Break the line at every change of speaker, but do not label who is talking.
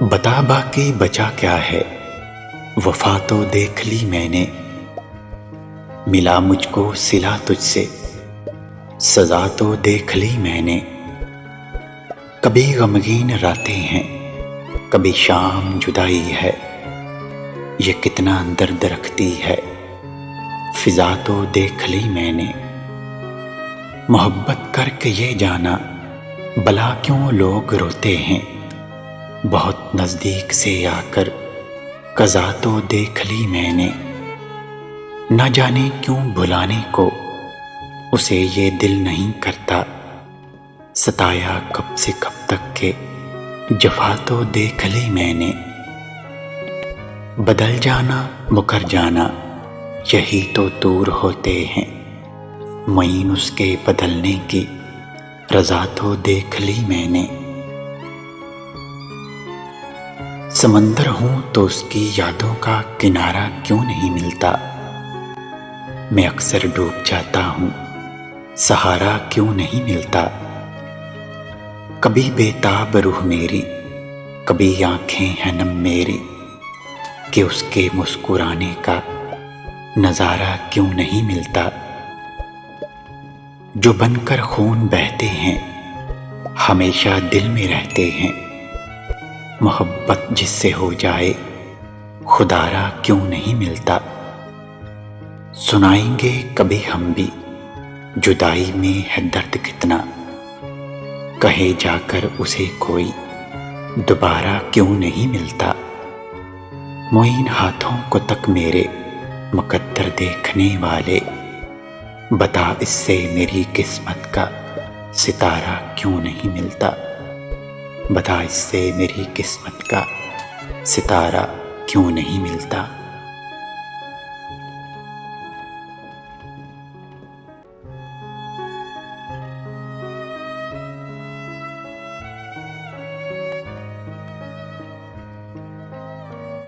बता बाकी बचा क्या है, वफा तो देख ली मैंने। मिला मुझको सिला तुझसे, सजा तो देख ली मैंने। कभी गमगीन रातें हैं, कभी शाम जुदाई है। ये कितना दर्द रखती है, फिजा तो देख ली मैंने। मोहब्बत करके ये जाना, भला क्यों लोग रोते हैं। बहुत नज़दीक से आकर कज़ा तो देख ली मैंने। न जाने क्यों भुलाने को उसे ये दिल नहीं करता। सताया कब से कब तक के जफ़ा तो देख ली मैंने। बदल जाना मुकर जाना यही तो दूर होते हैं। मुईन उसके बदलने की रज़ा तो देख ली मैंने। समंदर हूं तो उसकी यादों का किनारा क्यों नहीं मिलता। मैं अक्सर डूब जाता हूं, सहारा क्यों नहीं मिलता। कभी बेताब रूह मेरी, कभी आंखें हैं नम मेरी, कि उसके मुस्कुराने का नजारा क्यों नहीं मिलता। जो बनकर खून बहते हैं, हमेशा दिल में रहते हैं। मोहब्बत जिससे हो जाए, खुदारा क्यों नहीं मिलता। सुनाएंगे कभी हम भी, जुदाई में है दर्द कितना। कहे जाकर उसे कोई दोबारा क्यों नहीं मिलता। मुईन हाथों को तक मेरे मुकद्दर देखने वाले, बता इससे मेरी किस्मत का सितारा क्यों नहीं मिलता। बता इससे मेरी किस्मत का सितारा क्यों नहीं मिलता।